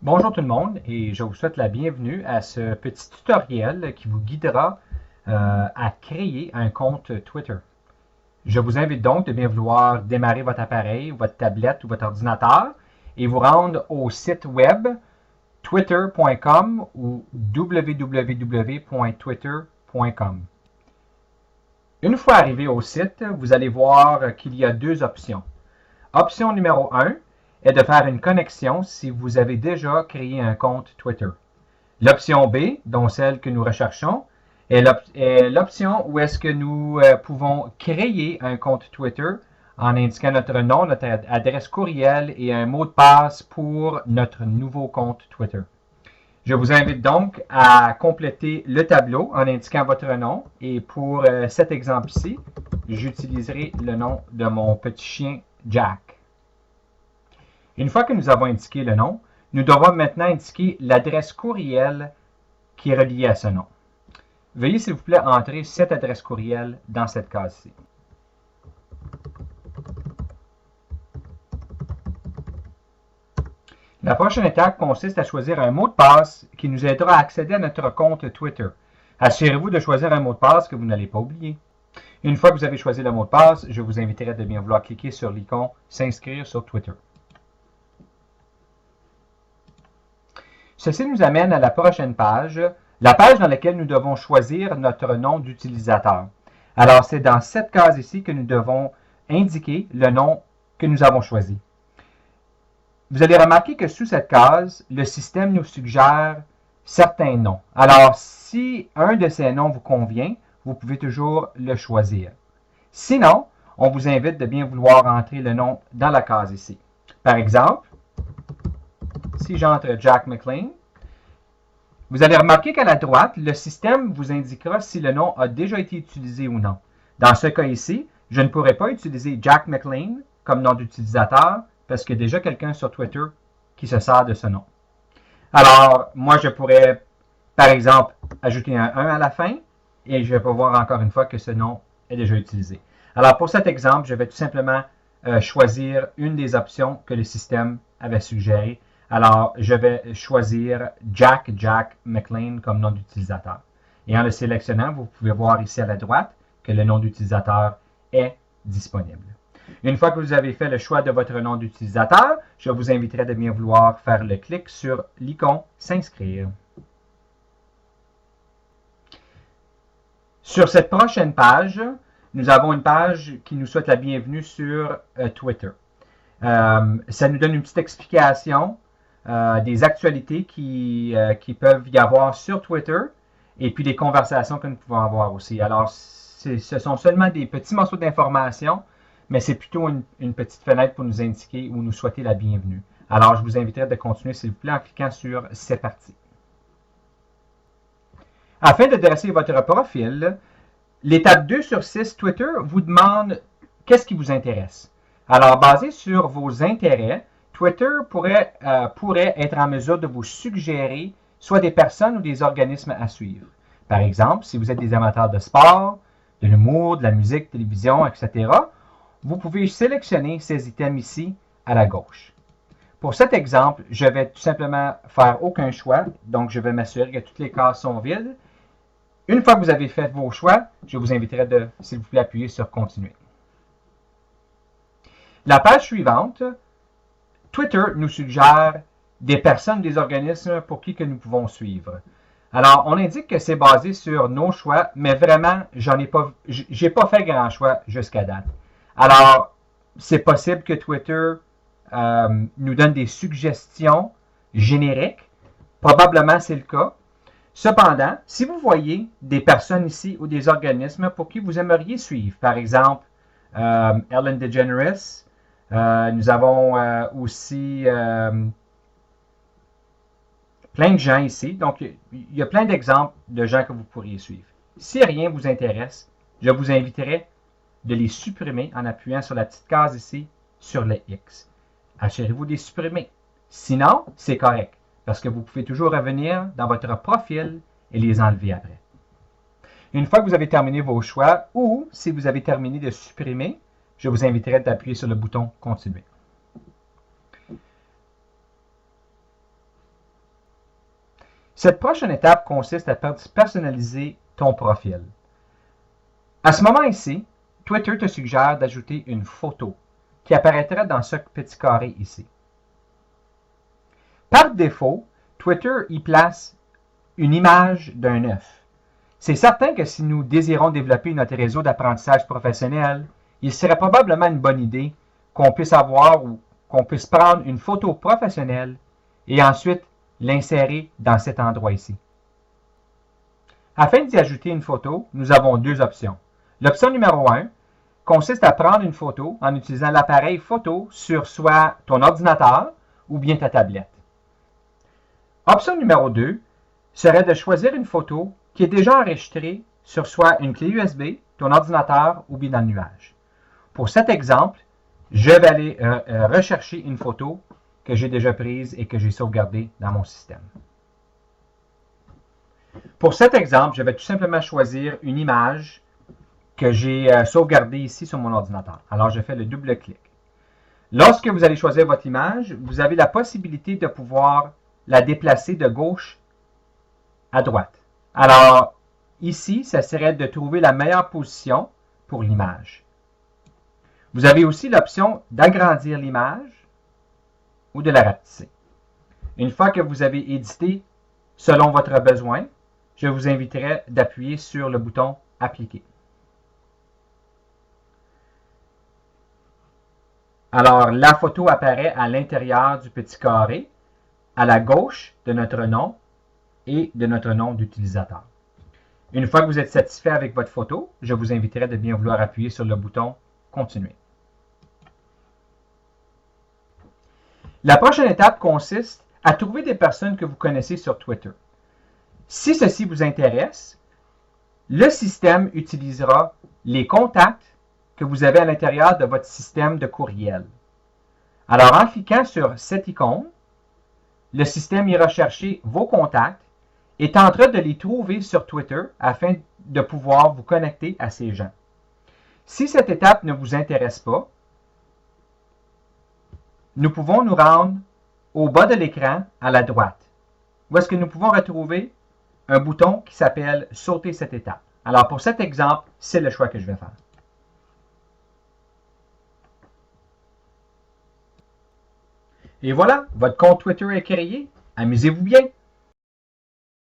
Bonjour tout le monde et je vous souhaite la bienvenue à ce petit tutoriel qui vous guidera à créer un compte Twitter. Je vous invite donc de bien vouloir démarrer votre appareil, votre tablette ou votre ordinateur et vous rendre au site web twitter.com ou www.twitter.com. Une fois arrivé au site, vous allez voir qu'il y a deux options. Option numéro 1 est de faire une connexion si vous avez déjà créé un compte Twitter. L'option B, dont celle que nous recherchons, est l'option où est-ce que nous pouvons créer un compte Twitter en indiquant notre nom, notre adresse courriel et un mot de passe pour notre nouveau compte Twitter. Je vous invite donc à compléter le tableau en indiquant votre nom et pour cet exemple ici, j'utiliserai le nom de mon petit chien Jack. Une fois que nous avons indiqué le nom, nous devons maintenant indiquer l'adresse courriel qui est reliée à ce nom. Veuillez s'il vous plaît entrer cette adresse courriel dans cette case-ci. La prochaine étape consiste à choisir un mot de passe qui nous aidera à accéder à notre compte Twitter. Assurez-vous de choisir un mot de passe que vous n'allez pas oublier. Une fois que vous avez choisi le mot de passe, je vous inviterai de bien vouloir cliquer sur l'icône « S'inscrire sur Twitter ». Ceci nous amène à la prochaine page, la page dans laquelle nous devons choisir notre nom d'utilisateur. Alors, c'est dans cette case ici que nous devons indiquer le nom que nous avons choisi. Vous allez remarquer que sous cette case, le système nous suggère certains noms. Alors, si un de ces noms vous convient, vous pouvez toujours le choisir. Sinon, on vous invite de bien vouloir entrer le nom dans la case ici. Par exemple, si j'entre Jack McLean, vous allez remarquer qu'à la droite, le système vous indiquera si le nom a déjà été utilisé ou non. Dans ce cas ici, je ne pourrais pas utiliser Jack McLean comme nom d'utilisateur parce qu'il y a déjà quelqu'un sur Twitter qui se sert de ce nom. Alors, moi, je pourrais, par exemple, ajouter un 1 à la fin et je vais voir encore une fois que ce nom est déjà utilisé. Alors, pour cet exemple, je vais tout simplement choisir une des options que le système avait suggérées. Alors, je vais choisir Jack McLean comme nom d'utilisateur. Et en le sélectionnant, vous pouvez voir ici à la droite que le nom d'utilisateur est disponible. Une fois que vous avez fait le choix de votre nom d'utilisateur, je vous inviterai de bien vouloir faire le clic sur l'icône « S'inscrire ». Sur cette prochaine page, nous avons une page qui nous souhaite la bienvenue sur Twitter. Ça nous donne une petite explication des actualités qui peuvent y avoir sur Twitter et puis des conversations que nous pouvons avoir aussi. Alors, ce sont seulement des petits morceaux d'informations, mais c'est plutôt une petite fenêtre pour nous indiquer ou nous souhaiter la bienvenue. Alors, je vous inviterai de continuer, s'il vous plaît, en cliquant sur « C'est parti ». Afin de dresser votre profil, l'étape 2 sur 6 Twitter vous demande qu'est-ce qui vous intéresse. Alors, basé sur vos intérêts, Twitter pourrait être en mesure de vous suggérer soit des personnes ou des organismes à suivre. Par exemple, si vous êtes des amateurs de sport, de l'humour, de la musique, télévision, etc., vous pouvez sélectionner ces items ici à la gauche. Pour cet exemple, je vais tout simplement faire aucun choix, donc je vais m'assurer que toutes les cases sont vides. Une fois que vous avez fait vos choix, je vous inviterai de, s'il vous plaît, appuyer sur « Continuer ». La page suivante, Twitter nous suggère des personnes, des organismes pour qui que nous pouvons suivre. Alors, on indique que c'est basé sur nos choix, mais vraiment, j'ai pas fait grand choix jusqu'à date. Alors, c'est possible que Twitter nous donne des suggestions génériques. Probablement, c'est le cas. Cependant, si vous voyez des personnes ici ou des organismes pour qui vous aimeriez suivre, par exemple, Ellen DeGeneres, nous avons aussi plein de gens ici. Donc, il y a plein d'exemples de gens que vous pourriez suivre. Si rien ne vous intéresse, je vous inviterai de les supprimer en appuyant sur la petite case ici sur le X. Assurez-vous de les supprimer. Sinon, c'est correct, parce que vous pouvez toujours revenir dans votre profil et les enlever après. Une fois que vous avez terminé vos choix, ou si vous avez terminé de supprimer, je vous inviterai d'appuyer sur le bouton « Continuer ». Cette prochaine étape consiste à personnaliser ton profil. À ce moment ici, Twitter te suggère d'ajouter une photo qui apparaîtra dans ce petit carré ici. Par défaut, Twitter y place une image d'un œuf. C'est certain que si nous désirons développer notre réseau d'apprentissage professionnel, il serait probablement une bonne idée qu'on puisse avoir ou qu'on puisse prendre une photo professionnelle et ensuite l'insérer dans cet endroit ici. Afin d'y ajouter une photo, nous avons deux options. L'option numéro 1 consiste à prendre une photo en utilisant l'appareil photo sur soit ton ordinateur ou bien ta tablette. Option numéro 2 serait de choisir une photo qui est déjà enregistrée sur soit une clé USB, ton ordinateur ou bien dans le nuage. Pour cet exemple, je vais aller rechercher une photo que j'ai déjà prise et que j'ai sauvegardée dans mon système. Pour cet exemple, je vais tout simplement choisir une image que j'ai sauvegardée ici sur mon ordinateur. Alors, je fais le double clic. Lorsque vous allez choisir votre image, vous avez la possibilité de pouvoir la déplacer de gauche à droite. Alors, ici, ça serait de trouver la meilleure position pour l'image. Vous avez aussi l'option d'agrandir l'image ou de la rapetisser. Une fois que vous avez édité selon votre besoin, je vous inviterai d'appuyer sur le bouton « Appliquer ». Alors, la photo apparaît à l'intérieur du petit carré, à la gauche de notre nom et de notre nom d'utilisateur. Une fois que vous êtes satisfait avec votre photo, je vous inviterai de bien vouloir appuyer sur le bouton « Continuer ». La prochaine étape consiste à trouver des personnes que vous connaissez sur Twitter. Si ceci vous intéresse, le système utilisera les contacts que vous avez à l'intérieur de votre système de courriel. Alors, en cliquant sur cette icône, le système ira chercher vos contacts et tentera de les trouver sur Twitter afin de pouvoir vous connecter à ces gens. Si cette étape ne vous intéresse pas, nous pouvons nous rendre au bas de l'écran à la droite, où est-ce que nous pouvons retrouver un bouton qui s'appelle « Sauter cette étape ». Alors, pour cet exemple, c'est le choix que je vais faire. Et voilà, votre compte Twitter est créé. Amusez-vous bien!